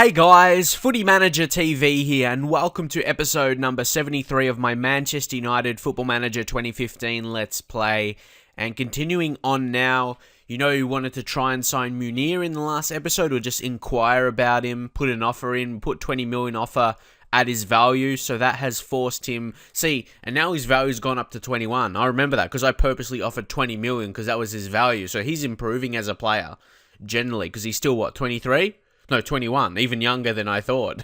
Hey guys, Footy Manager TV here, and welcome to episode number 73 of my Manchester United Football Manager 2015 Let's Play. And continuing on now, you know you wanted to try and sign Munir in the last episode, or just inquire about him, put an offer in, put 20 million offer at his value, so that has forced him, and now his value's gone up to 21. I remember that, because I purposely offered 20 million, because that was his value, so he's improving as a player, generally, because he's still, 23? No, 21, even younger than I thought.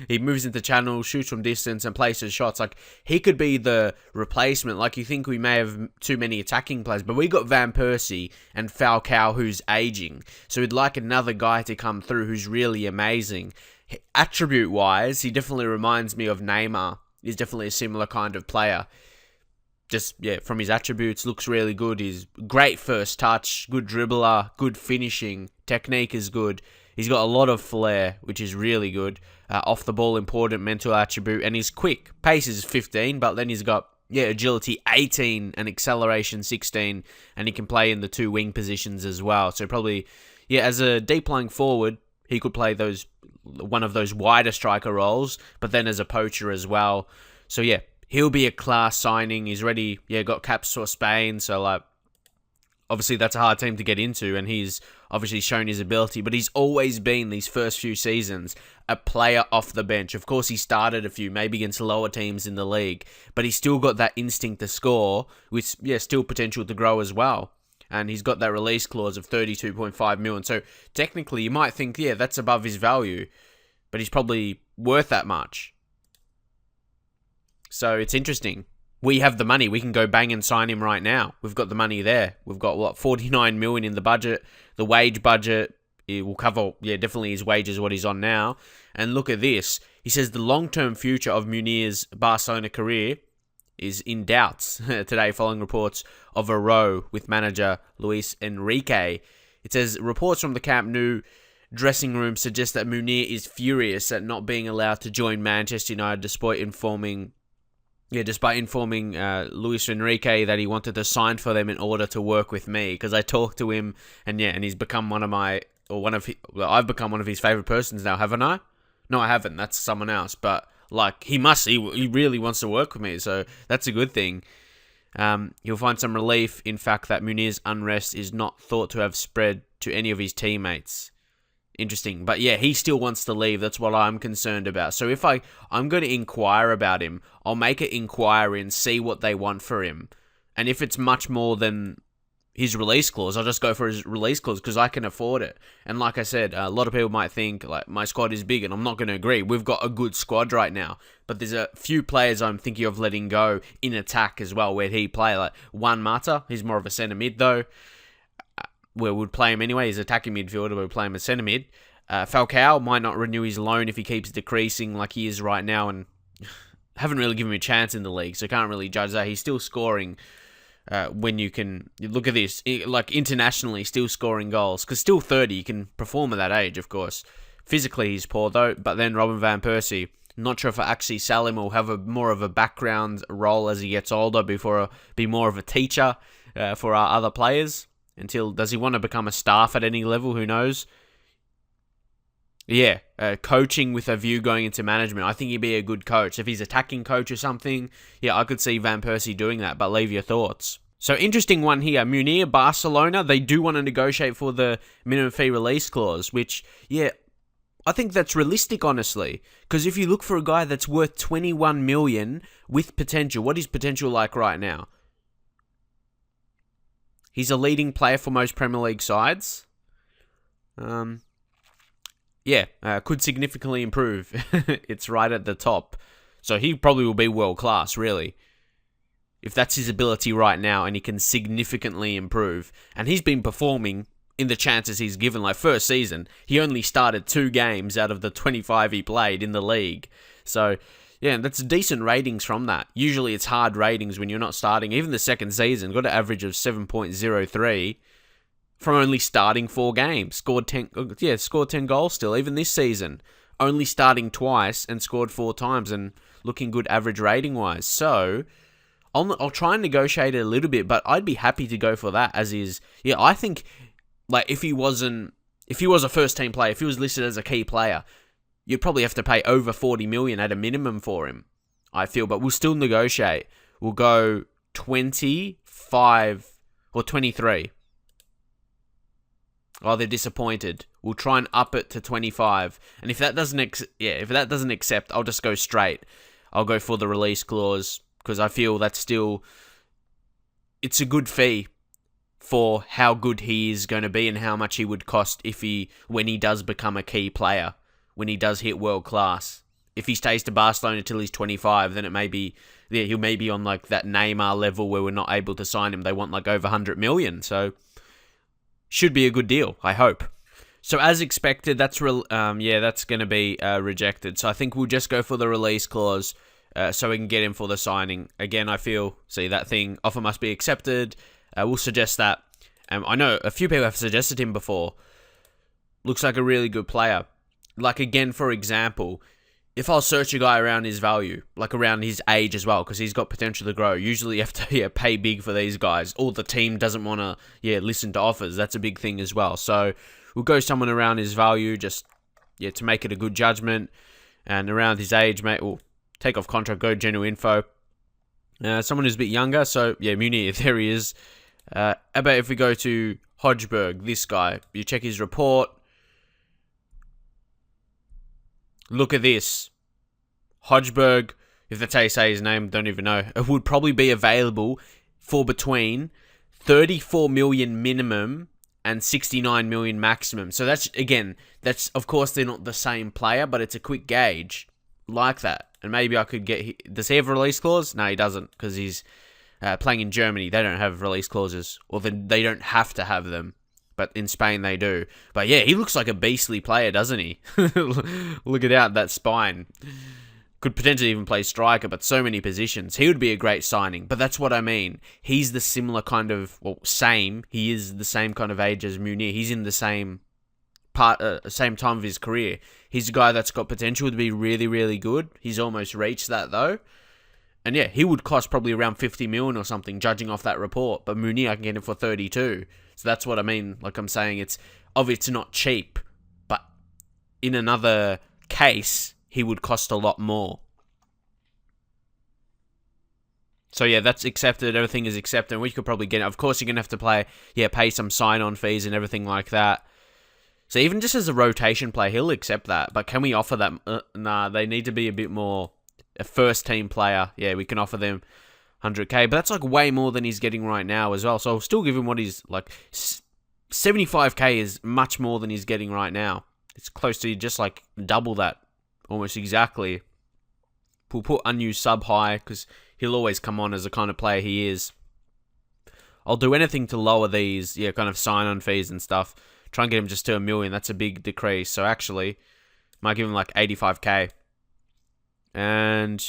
He moves into channels, shoots from distance, and places shots. He could be the replacement. You think we may have too many attacking players, but we got Van Persie and Falcao, who's aging. So we'd like another guy to come through who's really amazing. Attribute-wise, he definitely reminds me of Neymar. He's definitely a similar kind of player. From his attributes, looks really good. He's great first touch, good dribbler, good finishing, technique is good. He's got a lot of flair, which is really good. Off the ball, important mental attribute, and he's quick. Pace is 15, but then he's got agility 18 and acceleration 16, and he can play in the two wing positions as well. So probably, as a deep lying forward, he could play one of those wider striker roles, but then as a poacher as well. So he'll be a class signing. He's ready. Got caps for Spain, so obviously that's a hard team to get into, and he's obviously shown his ability, but he's always been, these first few seasons, a player off the bench. Of course, he started a few, maybe against lower teams in the league, but he's still got that instinct to score, with still potential to grow as well. And he's got that release clause of 32.5 million. So technically, you might think, that's above his value, but he's probably worth that much. So it's interesting. We have the money. We can go bang and sign him right now. We've got the money there. We've got, 49 million in the budget. The wage budget, it will cover, definitely his wages, what he's on now. And look at this. He says the long-term future of Munir's Barcelona career is in doubts today, following reports of a row with manager Luis Enrique. It says reports from the Camp Nou dressing room suggest that Munir is furious at not being allowed to join Manchester United, despite informing Luis Enrique that he wanted to sign for them in order to work with me, because I talked to him, and he's become I've become one of his favorite persons now, haven't I? No, I haven't. That's someone else, but he really wants to work with me, so that's a good thing. He'll find some relief in fact that Munir's unrest is not thought to have spread to any of his teammates. Interesting. But he still wants to leave. That's what I'm concerned about. So if I'm going to inquire about him, I'll make an inquiry and see what they want for him. And if it's much more than his release clause, I'll just go for his release clause, because I can afford it. And like I said, a lot of people might think my squad is big, and I'm not going to agree. We've got a good squad right now, but there's a few players I'm thinking of letting go in attack as well. Where'd he play? Juan Mata, he's more of a centre mid though. Where we'd play him anyway. He's attacking midfielder. We'd play him as centre mid. Falcao might not renew his loan if he keeps decreasing like he is right now, and haven't really given him a chance in the league, so can't really judge that. He's still scoring when you can look at this, internationally, still scoring goals, because still 30, you can perform at that age, of course. Physically, he's poor though. But then Robin Van Persie, not sure if I actually sell him or have more of a background role as he gets older, before be more of a teacher for our other players. Does he want to become a staff at any level? Who knows? Coaching with a view going into management. I think he'd be a good coach. If he's attacking coach or something, I could see Van Persie doing that, but leave your thoughts. So interesting one here. Munir, Barcelona, they do want to negotiate for the minimum fee release clause, which, I think that's realistic, honestly. Because if you look for a guy that's worth 21 million with potential, what is potential like right now? He's a leading player for most Premier League sides. Could significantly improve. It's right at the top. So he probably will be world class, really. If that's his ability right now, and he can significantly improve. And he's been performing in the chances he's given. First season, he only started 2 games out of the 25 he played in the league. So that's decent ratings from that. Usually it's hard ratings when you're not starting. Even the second season, got an average of 7.03 from only starting 4 games. Scored 10 goals still, even this season. Only starting twice and scored 4 times, and looking good average rating-wise. So I'll try and negotiate it a little bit, but I'd be happy to go for that as is. I think if he was a first-team player, if he was listed as a key player, you'd probably have to pay over 40 million at a minimum for him, I feel. But we'll still negotiate. We'll go 25 or 23. Oh, they're disappointed. We'll try and up it to 25. And if that doesn't accept, I'll just go straight. I'll go for the release clause because I feel that's still, it's a good fee for how good he is going to be and how much he would cost when he does become a key player, when he does hit world class. If he stays to Barcelona till he's 25, then it may be, he'll maybe on like that Neymar level where we're not able to sign him. They want like over 100 million. So should be a good deal, I hope. So as expected, that's going to be rejected. So I think we'll just go for the release clause so we can get him for the signing. Again, I feel, that thing, offer must be accepted. We'll suggest that. I know a few people have suggested him before. Looks like a really good player. Like, again, for example, if I'll search a guy around his value, like around his age as well, because he's got potential to grow, usually you have to pay big for these guys, or the team doesn't want to listen to offers. That's a big thing as well. So we'll go someone around his value, just to make it a good judgment, and around his age, mate. We'll take off contract, go general info. Someone who's a bit younger, so Munir, there he is. How about if we go to Hodgberg, this guy, you check his report. Look at this. Hodgberg, if that's how you say his name, don't even know. It would probably be available for between 34 million minimum and 69 million maximum. So that's of course they're not the same player, but it's a quick gauge like that. And maybe I could get, does he have a release clause? No, he doesn't, because he's playing in Germany. They don't have release clauses, or they don't have to have them. But in Spain, they do. But he looks like a beastly player, doesn't he? Look at that spine. Could potentially even play striker, but so many positions. He would be a great signing. But that's what I mean. He's the similar kind of, he is the same kind of age as Munir. He's in the same same time of his career. He's a guy that's got potential to be really, really good. He's almost reached that, though. And he would cost probably around 50 million or something, judging off that report. But Munir, I can get him for 32. So that's what I mean. Like I'm saying, it's obviously not cheap, but in another case, he would cost a lot more. So that's accepted. Everything is accepted. We could probably get it. Of course, you're going to have to pay some sign-on fees and everything like that. So even just as a rotation player, he'll accept that. But can we offer that? Nah, they need to be a bit more a first-team player. We can offer them 100k, but that's like way more than he's getting right now as well. So I'll still give him what he's like. 75k is much more than he's getting right now. It's close to just like double that, almost exactly. We'll put unused sub high because he'll always come on as the kind of player he is. I'll do anything to lower these, kind of sign-on fees and stuff. Try and get him just to 1 million. That's a big decrease. So actually, might give him like 85k. And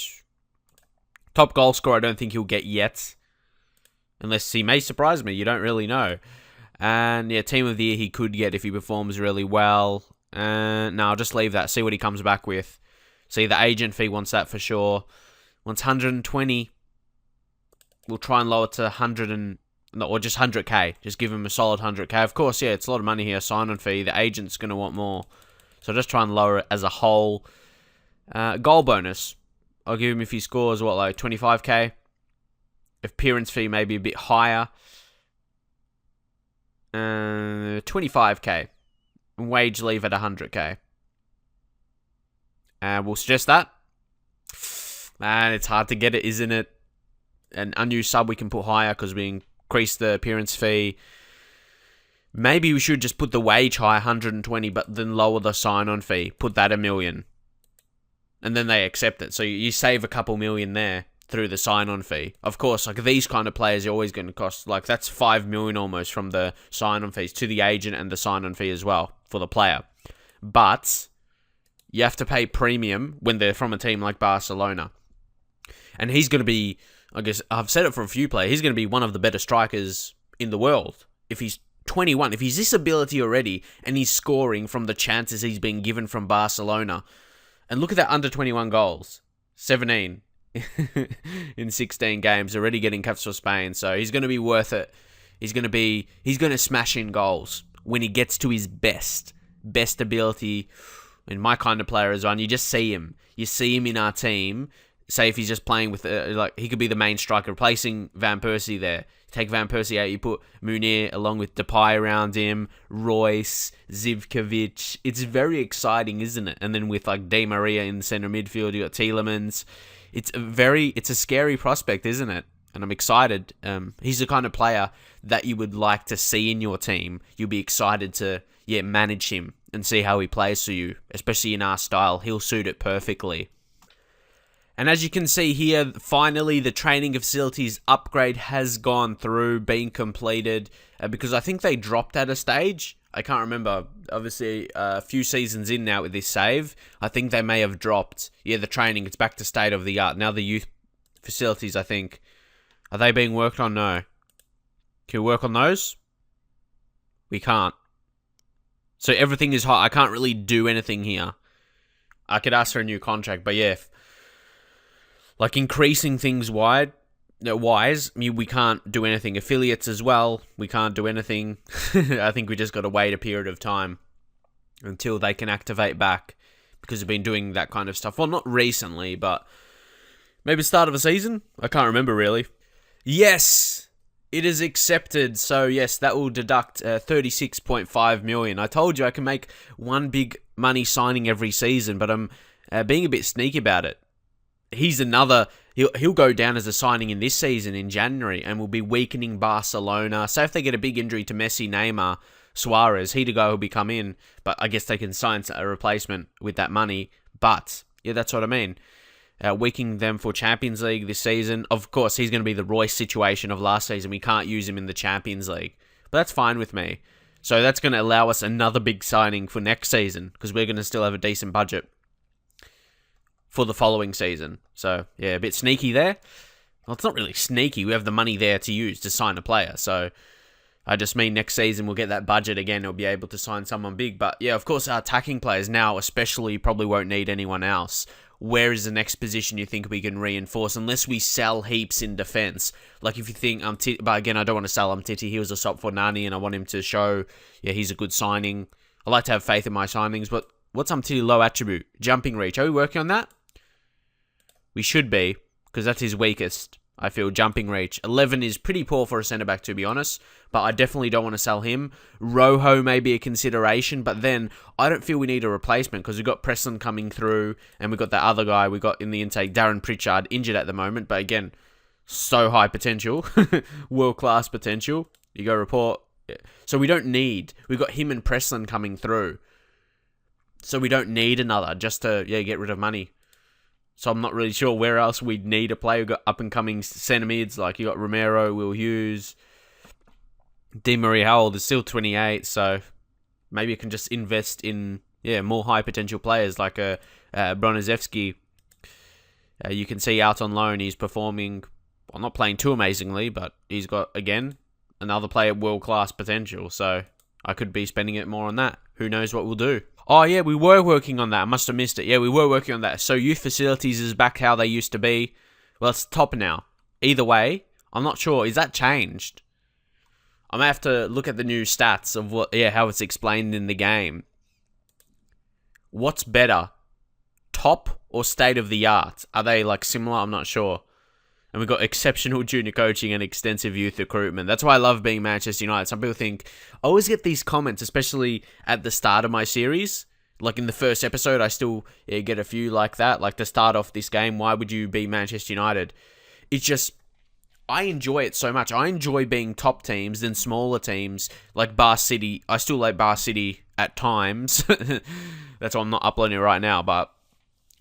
top goal scorer, I don't think he'll get yet. Unless he may surprise me. You don't really know. And team of the year he could get if he performs really well. No, I'll just leave that. See what he comes back with. See, the agent fee wants that for sure. Wants 120. We'll try and lower it to 100 or just 100k. Just give him a solid 100k. Of course, it's a lot of money here. Sign-on fee. The agent's going to want more. So just try and lower it as a whole. Goal bonus. I'll give him if he scores, 25k? Appearance fee maybe a bit higher. 25k. Wage leave at 100k. We'll suggest that. Man, it's hard to get it, isn't it? An unused sub we can put higher because we increase the appearance fee. Maybe we should just put the wage high, 120, but then lower the sign-on fee. Put that 1 million. And then they accept it. So you save a couple million there through the sign-on fee. Of course, like these kind of players are always going to cost, like that's 5 million almost from the sign-on fees to the agent and the sign-on fee as well for the player. But you have to pay premium when they're from a team like Barcelona. And he's going to be, I guess, I've said it for a few players, he's going to be one of the better strikers in the world. If he's 21, if he's this ability already and he's scoring from the chances he's been given from Barcelona. And look at that under 21 goals. 17 in 16 games, already getting caps for Spain. So he's going to be worth it. He's going to smash in goals when he gets to his best ability. and my kind of player is one. You just see him. You see him in our team. Say if he's just playing with, he could be the main striker, replacing Van Persie there. Take Van Persie out, you put Munir along with Depay around him, Royce, Zivkovic. It's very exciting, isn't it? And then with like Di Maria in the centre midfield, you got Tielemans. It's a scary prospect, isn't it? And I'm excited. He's the kind of player that you would like to see in your team. You'll be excited to manage him and see how he plays for you, especially in our style. He'll suit it perfectly. And as you can see here, finally the training facilities upgrade has gone through, been completed, because I think they dropped at a stage. I can't remember. Obviously, a few seasons in now with this save, I think they may have dropped. Yeah, the training, it's back to state of the art. Now the youth facilities, I think, are they being worked on? No. Can we work on those? We can't. So everything is hot. I can't really do anything here. I could ask for a new contract, but yeah, like increasing things wise, we can't do anything. Affiliates as well, we can't do anything. I think we just got to wait a period of time until they can activate back, because they've been doing that kind of stuff. Well, not recently, but maybe start of a season? I can't remember really. Yes, it is accepted. So yes, that will deduct 36.5 million. I told you I can make one big money signing every season, but I'm being a bit sneaky about it. He's another. He'll go down as a signing in this season in January, and will be weakening Barcelona. So if they get a big injury to Messi, Neymar, Suarez, he'd a guy who'll be come in. But I guess they can sign a replacement with that money. But yeah, that's what I mean. Weakening them for Champions League this season. Of course, he's going to be the Royce situation of last season. We can't use him in the Champions League, but that's fine with me. So that's going to allow us another big signing for next season, because we're going to still have a decent budget for the following season. So, yeah, a bit sneaky there. Well, it's not really sneaky. We have the money there to use to sign a player. So, I just mean next season we'll get that budget again. We'll be able to sign someone big. But, yeah, of course, our attacking players now especially probably won't need anyone else. Where is the next position you think we can reinforce? Unless we sell heaps in defence. Like, if you think, but again, I don't want to sell Umtiti. He was a SOP for Nani, and I want him to show, he's a good signing. I like to have faith in my signings, but what's Umtiti low attribute? Jumping reach. Are we working on that? We should be, because that's his weakest, I feel, jumping reach. 11 is pretty poor for a centre-back, to be honest, but I definitely don't want to sell him. Rojo may be a consideration, but then I don't feel we need a replacement, because we've got Preston coming through, and we've got that other guy we got in the intake, Darren Pritchard, injured at the moment, but again, so high potential, world-class potential. You go report. So we don't need, we've got him and Preston coming through, so we don't need another, just to get rid of money. So I'm not really sure where else we'd need a player. We've got up-and-coming centre mids, like you got Romero, Will Hughes, Di Maria. How old is still 28, so maybe you can just invest in more high-potential players like Broniszewski. You can see out on loan, he's performing, well, not playing too amazingly, but he's got, again, another player world-class potential, so I could be spending it more on that. Who knows what we'll do. Oh, yeah, we were working on that. I must have missed it. Yeah, we were working on that. So youth facilities is back how they used to be. Well, it's top now. Either way, I'm not sure. Is that changed? I may have to look at the new stats of how it's explained in the game. What's better? Top or state of the art? Are they like similar? I'm not sure. And we've got exceptional junior coaching and extensive youth recruitment. That's why I love being Manchester United. Some people think, I always get these comments, especially at the start of my series. Like in the first episode, I still get a few like that. Like to start off this game, why would you be Manchester United? It's just, I enjoy it so much. I enjoy being top teams than smaller teams like Bar City. I still like Bar City at times. That's why I'm not uploading it right now, but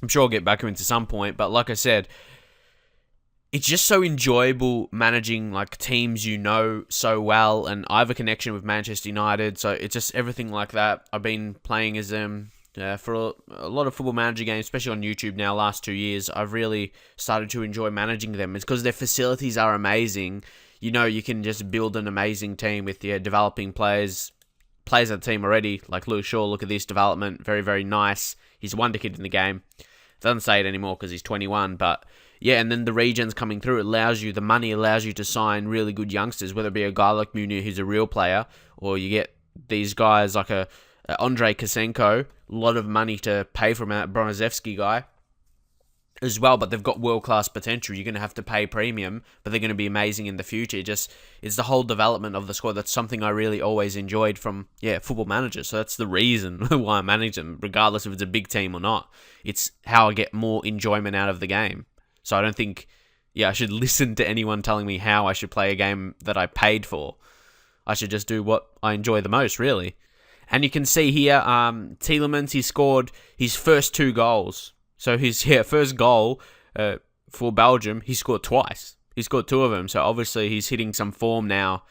I'm sure I'll get back into some point. But like I said, it's just so enjoyable managing like teams you know so well, and I have a connection with Manchester United, so it's just everything like that. I've been playing as them for a lot of football manager games, especially on YouTube now, last 2 years. I've really started to enjoy managing them. It's because their facilities are amazing. You know, you can just build an amazing team with developing players at the team already, like Luke Shaw. Look at this development, very, very nice. He's a wonder kid in the game. Doesn't say it anymore because he's 21, but yeah, and then the regions coming through, the money allows you to sign really good youngsters, whether it be a guy like Munir who's a real player, or you get these guys like a Andrei Kosenko, a lot of money to pay for that Bronzevsky guy as well, but they've got world-class potential. You're going to have to pay premium, but they're going to be amazing in the future. It's the whole development of the squad. That's something I really always enjoyed from, Football Manager. So that's the reason why I manage them, regardless if it's a big team or not. It's how I get more enjoyment out of the game. So I don't think, I should listen to anyone telling me how I should play a game that I paid for. I should just do what I enjoy the most, really. And you can see here, Tielemans, he scored his first 2 goals. So his first goal for Belgium, he scored twice. He scored 2 of them. So obviously he's hitting some form now.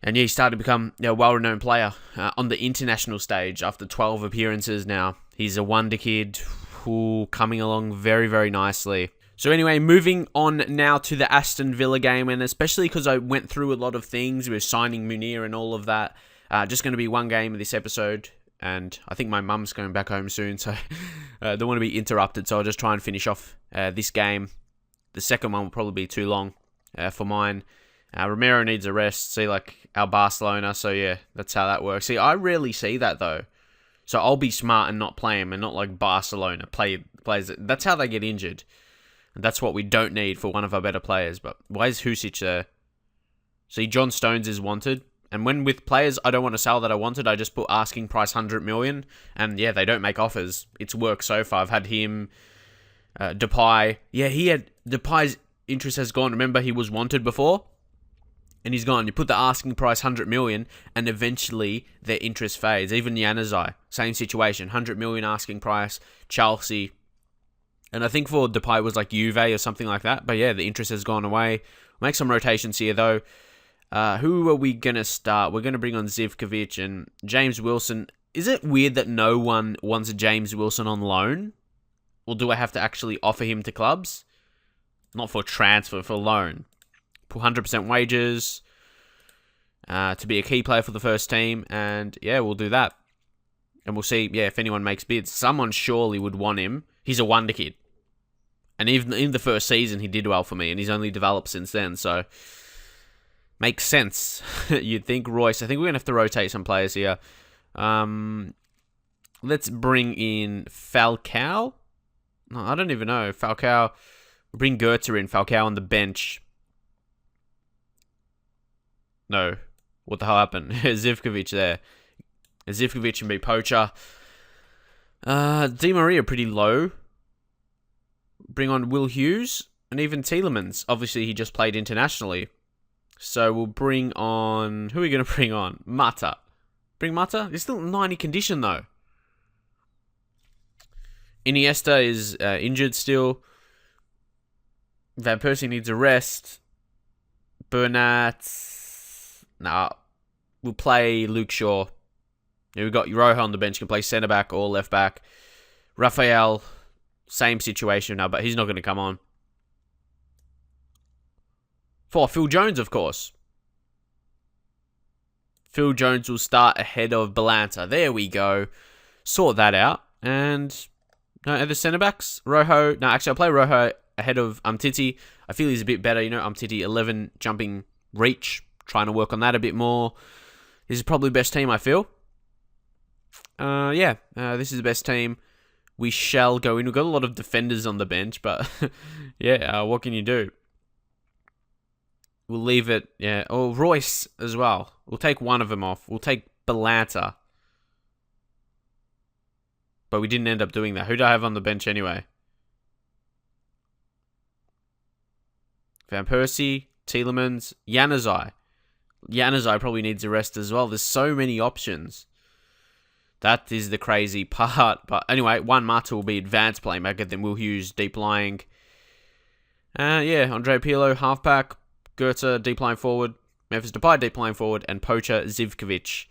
And he's started to become a well-renowned player on the international stage after 12 appearances now. He's a wonder kid who coming along very, very nicely. So anyway, moving on now to the Aston Villa game, and especially because I went through a lot of things with signing Munir and all of that. Just going to be one game of this episode, and I think my mum's going back home soon, so don't want to be interrupted, so I'll just try and finish off this game. The second one will probably be too long for mine. Romero needs a rest, see, like our Barcelona, so yeah, that's how that works. See, I rarely see that, though. So I'll be smart and not play him, and not like Barcelona plays it. That's how they get injured. And that's what we don't need for one of our better players. But why is Husic there? See, John Stones is wanted. And when with players I don't want to sell that I wanted, I just put asking price 100 million. And yeah, they don't make offers. It's worked so far. I've had him, Depay. Yeah, Depay's interest has gone. Remember, he was wanted before? And he's gone. You put the asking price 100 million, and eventually their interest fades. Even Januzaj, same situation. 100 million asking price. Chelsea. And I think for Depay was like Juve or something like that. But yeah, the interest has gone away. We'll make some rotations here, though. Who are we going to start? We're going to bring on Zivkovic and James Wilson. Is it weird that no one wants James Wilson on loan? Or do I have to actually offer him to clubs? Not for transfer, for loan. Put 100% wages to be a key player for the first team. And yeah, we'll do that. And we'll see, if anyone makes bids. Someone surely would want him. He's a wonder kid. And even in the first season, he did well for me. And he's only developed since then. So, makes sense. You'd think Royce. I think we're going to have to rotate some players here. Let's bring in Falcao. No, I don't even know. Falcao. We'll bring Goethe in. Falcao on the bench. No. What the hell happened? Zivkovic there. Zivkovic and be poacher. Di Maria pretty low. Bring on Will Hughes and even Tielemans. Obviously, he just played internationally. So we'll bring on... Who are we going to bring on? Mata. Bring Mata? He's still in 90 condition, though. Iniesta is injured still. Van Persie needs a rest. Bernat... Nah. We'll play Luke Shaw. Yeah, we've got Rojo on the bench. Can play centre-back or left-back. Raphael, same situation now, but he's not going to come on. For Phil Jones, of course. Phil Jones will start ahead of Balanta. There we go. Sort that out. And no other centre-backs. Rojo. No, actually, I'll play Rojo ahead of Umtiti. I feel he's a bit better. Umtiti, 11 jumping reach. Trying to work on that a bit more. This is probably the best team, I feel. This is the best team. We shall go in. We've got a lot of defenders on the bench, but what can you do? We'll leave it, or Royce as well. We'll take one of them off. We'll take Balanta. But we didn't end up doing that. Who do I have on the bench anyway? Van Persie, Tielemans, Januzaj. Januzaj probably needs a rest as well. There's so many options. That is the crazy part. But anyway, Juan Mata will be advanced playmaker. Then Will Hughes, deep lying. Andre Pirlo, halfback. Goethe, deep line forward. Memphis Depay, deep line forward. And poacher Zivkovic.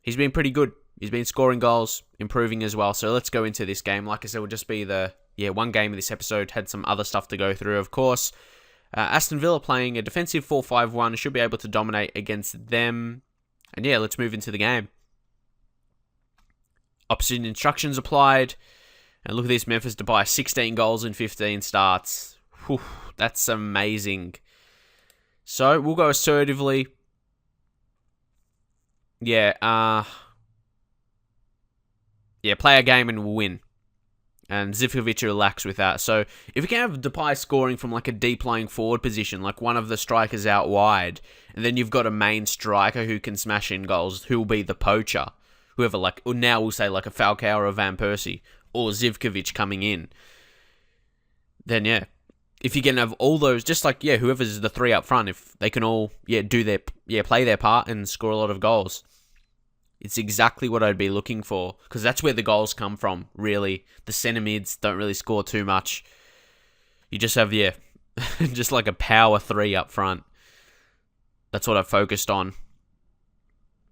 He's been pretty good. He's been scoring goals, improving as well. So let's go into this game. Like I said, will just be the one game of this episode. Had some other stuff to go through, of course. Aston Villa playing a defensive 4-5-1. Should be able to dominate against them. And let's move into the game. Opposite instructions applied. And look at this, Memphis Depay, 16 goals in 15 starts. Whew, that's amazing. So, we'll go assertively. Yeah, play a game and we'll win. And Zivkovic relax with that. So if we can have Depay scoring from like a deep lying forward position, like one of the strikers out wide, and then you've got a main striker who can smash in goals, who will be the poacher, whoever, like, or now we'll say like a Falcao or a Van Persie or Zivkovic coming in. Then yeah, if you can have all those, just like whoever's the three up front, if they can all play their part and score a lot of goals. It's exactly what I'd be looking for, because that's where the goals come from, really. The centre mids don't really score too much. You just have, just like a power three up front. That's what I've focused on.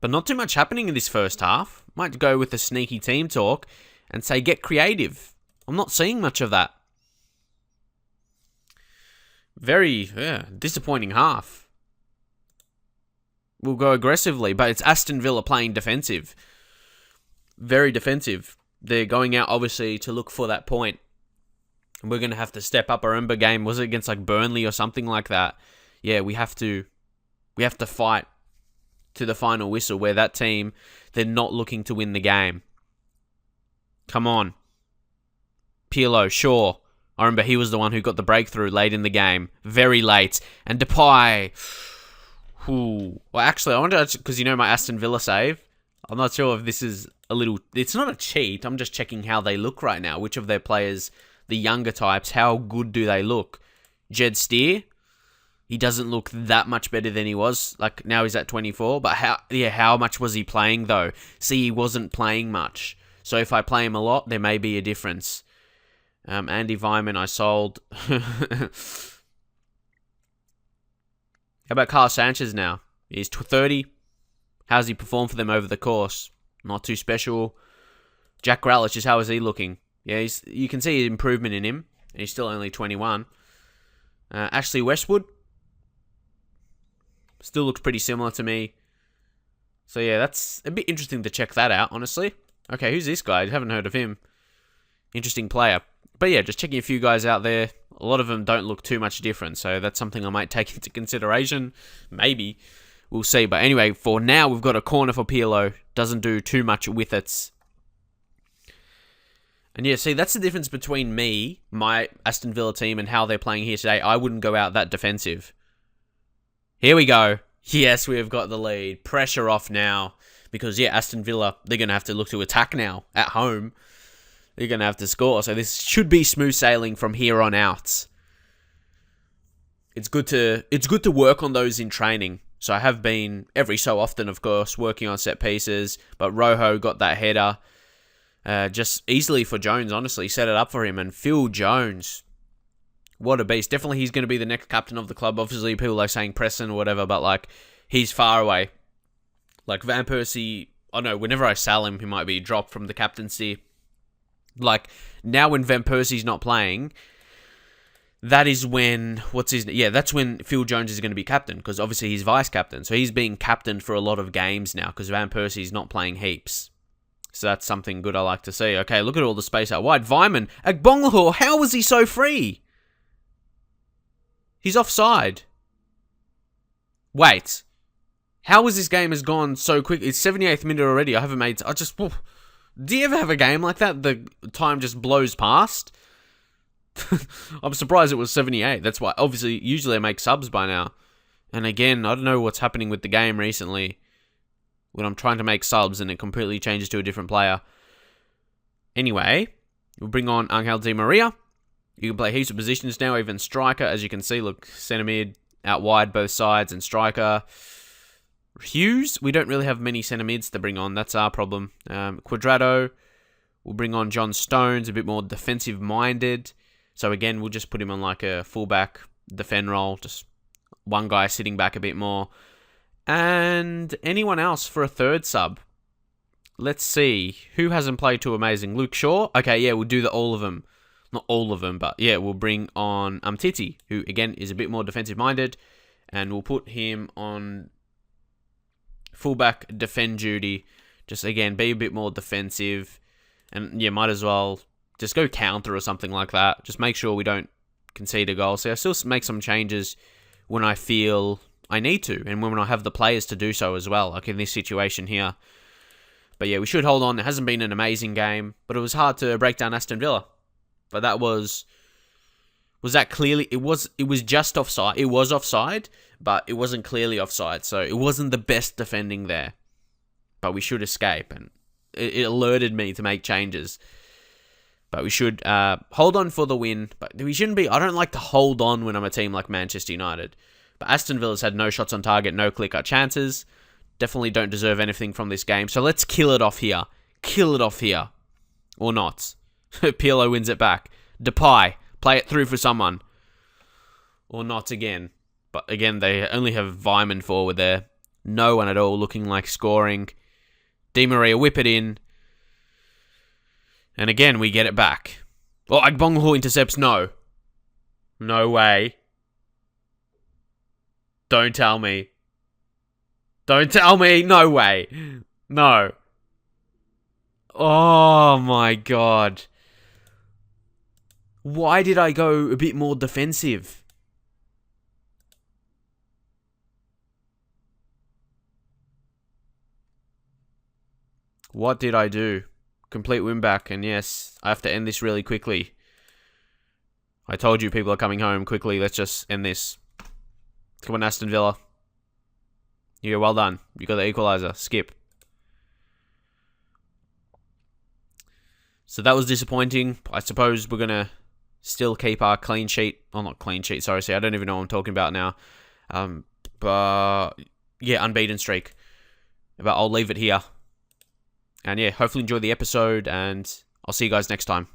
But not too much happening in this first half. Might go with a sneaky team talk and say, get creative. I'm not seeing much of that. Very disappointing half. We'll go aggressively, but it's Aston Villa playing defensive. Very defensive. They're going out, obviously, to look for that point. We're going to have to step up. I remember game, was it against like Burnley or something like that? Yeah, we have to fight to the final whistle, where that team, they're not looking to win the game. Come on. Pirlo, sure. I remember he was the one who got the breakthrough late in the game. Very late. And Depay... Ooh. Well, actually, I wonder, because my Aston Villa save, I'm not sure if this is a little... It's not a cheat. I'm just checking how they look right now. Which of their players, the younger types, how good do they look? Jed Steer, he doesn't look that much better than he was. Like, now he's at 24. But how much was he playing, though? See, he wasn't playing much. So if I play him a lot, there may be a difference. Andy Vyman, I sold... How about Carlos Sanchez now? He's 30. How's he performed for them over the course? Not too special. Jack Grealish, how is he looking? Yeah, you can see improvement in him. And he's still only 21. Ashley Westwood. Still looks pretty similar to me. So yeah, that's a bit interesting to check that out, honestly. Okay, who's this guy? I haven't heard of him. Interesting player. But yeah, just checking a few guys out there. A lot of them don't look too much different, so that's something I might take into consideration. Maybe. We'll see. But anyway, for now, we've got a corner for Pirlo. Doesn't do too much with it. And yeah, see, that's the difference between me, my Aston Villa team, and how they're playing here today. I wouldn't go out that defensive. Here we go. Yes, we have got the lead. Pressure off now. Because, Aston Villa, they're going to have to look to attack now at home. They're going to have to score. So this should be smooth sailing from here on out. It's good to work on those in training. So I have been, every so often, of course, working on set pieces. But Rojo got that header just easily for Jones, honestly. Set it up for him. And Phil Jones, what a beast. Definitely he's going to be the next captain of the club. Obviously, people are saying Preston or whatever, but he's far away. Like Van Persie, I don't know, whenever I sell him, he might be dropped from the captaincy. Now when Van Persie's not playing, that is when, that's when Phil Jones is going to be captain, because obviously he's vice-captain. So he's being captained for a lot of games now, because Van Persie's not playing heaps. So that's something good I like to see. Okay, look at all the space out wide. Vyman, Agbonlahor, how was he so free? He's offside. Wait. How was this game has gone so quick? It's 78th minute already. Do you ever have a game like that? The time just blows past? I'm surprised it was 78. That's why, obviously, usually I make subs by now. And again, I don't know what's happening with the game recently when I'm trying to make subs and it completely changes to a different player. Anyway, we'll bring on Angel Di Maria. You can play heaps of positions now, even striker. As you can see, look, centre mid, out wide, both sides, and striker. Hughes, we don't really have many centre mids to bring on. That's our problem. Quadrado, we'll bring on John Stones, a bit more defensive-minded. So again, we'll just put him on like a fullback defend role. Just one guy sitting back a bit more. And anyone else for a third sub? Let's see. Who hasn't played too amazing? Luke Shaw? Okay, yeah, we'll do all of them. Not all of them, but yeah, we'll bring on Titi, who again is a bit more defensive-minded. And we'll put him on fullback defend duty. Just again, be a bit more defensive. And yeah, might as well just go counter or something like that. Just make sure we don't concede a goal. So I still make some changes when I feel I need to, and when I have the players to do so as well, like in this situation here. But yeah, we should hold on. It hasn't been an amazing game, but it was hard to break down Aston Villa. But that was that clearly? It was just offside. It was offside, but it wasn't clearly offside, so it wasn't the best defending there. But we should escape, and it alerted me to make changes. But we should hold on for the win. But we shouldn't be... I don't like to hold on when I'm a team like Manchester United. But Aston Villa's had no shots on target, no clear-cut chances. Definitely don't deserve anything from this game. So let's kill it off here. Kill it off here. Or not. Pirlo wins it back. Depay, play it through for someone. Or not again. But again, they only have Vyman forward there. No one at all looking like scoring. Di Maria whip it in. And again, we get it back. Oh, Agbonho intercepts. No. No way. Don't tell me. Don't tell me. No way. No. Oh my god. Why did I go a bit more defensive? What did I do? Complete win back, and yes, I have to end this really quickly. I told you people are coming home quickly. Let's just end this. Come on, Aston Villa. Yeah, well done. You got the equaliser. Skip. So that was disappointing. I suppose we're going to still keep our clean sheet. Oh, not clean sheet. Sorry, see, I don't even know what I'm talking about now. But yeah, unbeaten streak. But I'll leave it here. And yeah, hopefully enjoy the episode, and I'll see you guys next time.